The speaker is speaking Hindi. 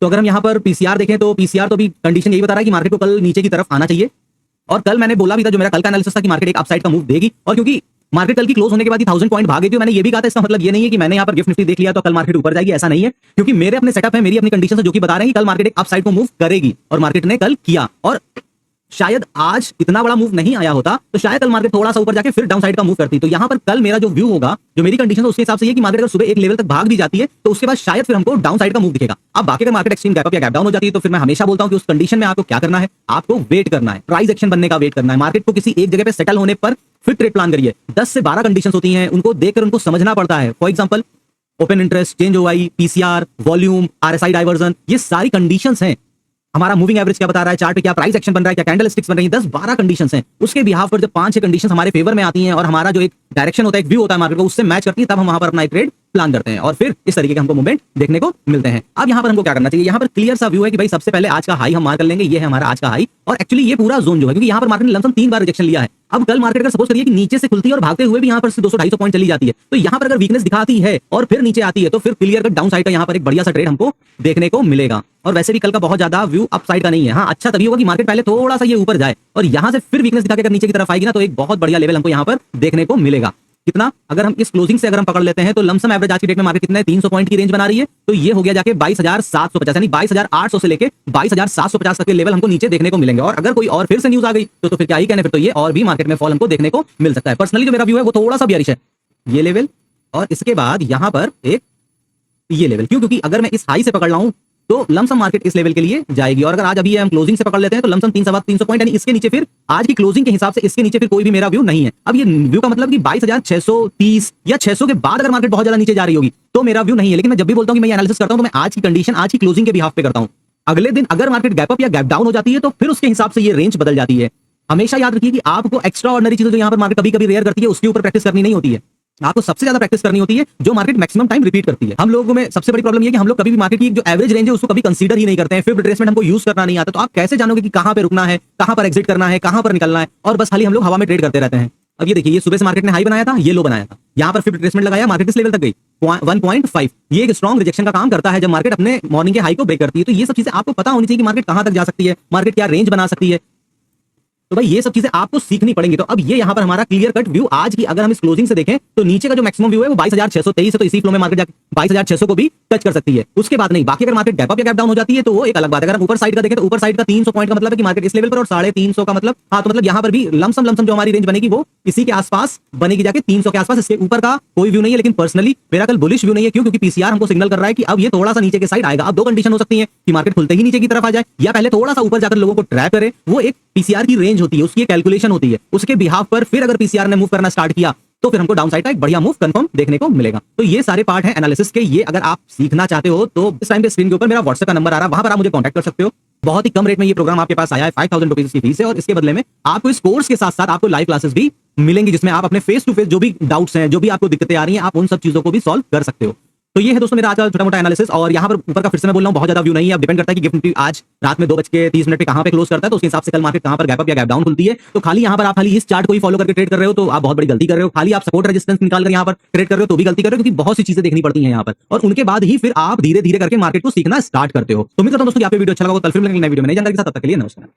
तो अगर हम यहाँ पर पीसीआर देखें तो पीसीआर तो अभी कंडीशन यही बता रहा है कि मार्केट को कल नीचे की तरफ आना चाहिए। और कल मैंने बोला भी था, जो मेरा कल का एनालिसिस था, कि मार्केट एक अपसाइड का मूव देगी। और क्योंकि मार्केट कल की क्लोज होने के बाद ही 1000 पॉइंट भागे थी, मैंने ये भी कहा था, इसका मतलब ये नहीं है कि मैंने यहाँ पर गिफ्ट निफ्टी देख लिया तो कल मार्केट ऊपर जाएगी, ऐसा नहीं है। क्योंकि मेरे अपने सेटअप है, मेरी अपनी कंडीशन है, जो कि बता रहे हैं कि कल मार्केट एक अपसाइड को मूव करेगी, और मार्केट ने कल किया। और शायद आज इतना बड़ा मूव नहीं आया होता तो शायद कल मार्केट थोड़ा सा ऊपर जाके फिर डाउन साइड का मूव करती। तो यहाँ पर कल मेरा जो व्यू होगा, जो मेरी कंडीशन है, उसके हिसाब से ये कि मार्केट अगर सुबह एक लेवल तक भाग भी जाती है तो उसके बाद शायद फिर हमको डाउन साइड का मूव दिखेगा। अब बाकी अगर मार्केट एक्सट्रीम गैप अप या गैप डाउन हो जाती है तो फिर मैं हमेशा बोलता हूं कि उस कंडीशन में आपको क्या करना है, आपको वेट करना है, प्राइस एक्शन बनने का वेट करना है। मार्केट को किसी एक जगह पे सेटल होने पर फिर ट्रेड प्लान करिए। 10 से 12 कंडीशंस होती हैं, उनको देखकर उनको समझना पड़ता है। For example open interest, change OI, PCR, volume, RSI diversion, ये सारी कंडीशंस हैं। हमारा मूविंग एवरेज क्या बता रहा है, चार्ट पे क्या प्राइस एक्शन बन रहा है, क्या कैंडल स्टिक्स बन रही है, 10-12 कंडीशंस हैं। उसके बिहाफ पर जब 5-6 कंडीशंस हमारे फेवर में आती हैं और हमारा जो एक डायरेक्शन होता है, एक व्यू होता है मार्केट को, उससे मैच करती है, तब हम वहां पर अपना एक ट्रेड प्लान करते हैं और फिर इस तरीके के हमको मूवमेंट देखने को मिलते हैं। अब यहाँ पर हमको क्या करना चाहिए, यहाँ पर क्लियर सा व्यू है कि भाई सबसे पहले आज का हाई हम मार कर लेंगे, ये है हमारा आज का हाई। और एक्चुअली ये पूरा जोन जो है, क्योंकि यहाँ पर मार्केट ने लमसम 3 बार रिजेक्शन लिया है। अब कल मार्केट अगर सपोज करिए कि नीचे से खुलती है और भागते हुए भी यहाँ पर 200-250 पॉइंट चली जाती है, तो यहाँ पर अगर वीकनेस दिखाती है और फिर नीचे आती है तो फिर क्लियर कट डाउन साइड का यहाँ पर एक बढ़िया सा ट्रेड हमको देखने को मिलेगा। और वैसे भी कल का बहुत ज्यादा व्यू अप साइड का नहीं है। हाँ, अच्छा तभी होगा कि मार्केट पहले थोड़ा सा ये ऊपर जाए और यहाँ से फिर वीकनेस दिखा के अगर नीचे की तरफ आएगी ना, तो एक बहुत बढ़िया लेवल हमको यहाँ पर देखने को मिलेगा। कितना, अगर हम इस क्लोजिंग से अगर हम पकड़ लेते हैं तो लमसम एवरेज आज की डेट में मार्केट कितना है, 300 पॉइंट की रेंज बना रही है। तो ये हो गया जाके 22,750, यानी 22,800 से लेके 22,750 तक के लेवल हमको नीचे देखने को मिलेंगे। और अगर कोई और फिर से न्यूज आ गई तो फिर क्या ही कहने, फिर तो ये और भी मार्केट में फॉल हमको देखने को मिल सकता है। पर्सनली जो मेरा व्यू है वो थोड़ा सा बियरिश है, ये लेवल और इसके बाद यहाँ पर एक ये लेवल। क्यों? क्योंकि अगर मैं इस हाई से पकड़ रहा हूं तो लमसम मार्केट इस लेवल के लिए जाएगी। और अगर आज अभी हम क्लोजिंग से पकड़ लेते हैं तो लमसम 300 पॉइंट, यानी इसके नीचे फिर आज की क्लोजिंग के हिसाब से इसके नीचे फिर कोई भी मेरा व्यू नहीं है। अब ये व्यू का मतलब कि 22,630 या 600 के बाद अगर मार्केट बहुत ज्यादा नीचे जा रही होगी तो मेरा व्यू नहीं है। लेकिन मैं जब भी बोलता हूं कि मैं एनालिसिस करता हूं तो मैं आज की कंडीशन, आज की क्लोजिंग के बिहाफ पे करता हूं। अगले दिन अगर मार्केट गैप अप या गैप डाउन हो जाती है तो फिर उसके हिसाब से ये रेंज बदल जाती है। हमेशा याद रखिए कि आपको एक्स्ट्रा ऑर्डिनरी चीजें जो यहाँ पर मार्केट कभी कभी रेयर करती है उसके ऊपर प्रैक्टिस करनी नहीं होती है। आपको सबसे ज्यादा प्रैक्टिस करनी होती है जो मार्केट मैक्सिमम टाइम रिपीट करती है। हम लोगों में सबसे बड़ी प्रॉब्लम ये है कि हम लोग कभी भी मार्केट की जो एवरेज रेंज है उसको कभी कंसीडर ही नहीं करते हैं। फिर रिट्रेसमेंट हमको यूज करना नहीं आता, तो आप कैसे जानोगे कि कहां पे रुकना है, कहां पर एग्जिट करना है, कहां पर निकलना है, और बस खाली हम लोग हवा में ट्रेड करते रहते हैं। अब ये देखिए, ये सुबह से मार्केट ने हाई बनाया था, ये लो बनाया था, यहाँ पर फिर रिट्रेसमेंट लगाया, मार्केट इस लेवल तक गई 1.5। ये एक स्ट्रॉन्ग रिजेक्शन का काम करता है जब मार्केट अपने मॉर्निंग के हाई को ब्रेक करती है। तो ये सब चीजें आपको पता होनी चाहिए कि मार्केट कहां तक जा सकती है, मार्केट क्या रेंज बना सकती है। तो भाई ये सब चीजें आपको सीखनी पड़ेंगी। तो अब ये यहाँ पर हमारा क्लियर कट व्यू आज की अगर हम इस क्लोजिंग से देखें तो नीचे का जो मैक्सिमम व्यू है वो 22,623 है। तो इसी फ्लो में मार्केट जाके 22,600 को भी टच कर सकती है, उसके बाद नहीं। बाकी अगर मार्केट गैप अप या गैप डाउन हो जाती है तो वो एक अलग बात है। अगर हम ऊपर साइड का देखें तो ऊपर साइड का 300 पॉइंट का मतलब है कि मार्केट इस लेवल पर, और 350 का मतलब, हाँ, तो मतलब यहाँ पर भी लमसम जो हमारी रेंज बनेगी वो इसी के आसपास बनेगी, जाके 300 के आसपास। इसके ऊपर का कोई व्यू नहीं है। लेकिन पर्सनली मेरा कल बुलिश व्यू नहीं है। क्यों? क्योंकि पीसीआर हमको सिग्नल कर रहा है कि अब ये थोड़ा सा नीचे के साइड आएगा। अब दो कंडीशन हो सकती है कि मार्केट खुलते ही नीचे की तरफ आ जाए या पहले थोड़ा सा ऊपर जाकर लोगों को ट्रैप करे। वो एक पीसीआर की रेंज होती है, उसकी कैलकुलेशन होती है। उसके बिहाफ पर फिर अगर पीसीआर ने मूव करना स्टार्ट किया तो फिर हमको डाउन साइड का एक बढ़िया मूव कंफर्म देखने को मिलेगा। तो ये सारे पार्ट हैं एनालिसिस के। ये अगर आप सीखना चाहते हो तो इस टाइम पे स्क्रीन के ऊपर मेरा व्हाट्सएप का नंबर आ रहा है, वहां पर आप मुझे कांटेक्ट कर सकते हो। बहुत ही कम रेट में ये प्रोग्राम आपके पास आया है, 5,000 रुपीज की फीस है। और इसके बदले में आपको इस कोर्स के साथ साथ आपको लाइव क्लासेस भी मिलेंगी, जिसमें आप अपने फेस टू फेस जो भी डाउट्स हैं, जो भी आपको दिक्कतें आ रही हैं, आप उन सब चीजों को भी सॉल्व कर सकते हो। तो ये है दोस्तों मेरा आज का छोटा मोटा एनालिसिस। और यहाँ पर ऊपर का फिर से मैं बोल रहा हूँ, बहुत ज्यादा व्यू नहीं है। अब डिपेंड करता है कि गिफ्ट निफ्टी आज रात में 2:30 पे कहां पे क्लोज करता है, तो उस हिसाब से कल मार्केट कहां पर गैप अप या गैप डाउन खुलती है। तो खाली यहाँ पर आप खाली इस चार्ट को ही फॉलो करके ट्रेड कर रहे हो तो आप बहुत बड़ी गलती कर रहे हो। खाली आप सपोर्ट रेजिस्टेंस निकाल कर यहाँ पर ट्रेड कर रहे हो तो भी गलती कर रहे हो, क्योंकि बहुत सी चीजें देखनी पड़ती है यहाँ पर, और उनके बाद ही फिर आप धीरे धीरे करके मार्केट को सीखना स्टार्ट करते हो। तो उम्मीद करता हूं दोस्तों कि आपको वीडियो अच्छा लगा। कल फिर मिलेंगे नई वीडियो में नई जानकारी के साथ। तब तक के लिए नमस्कार।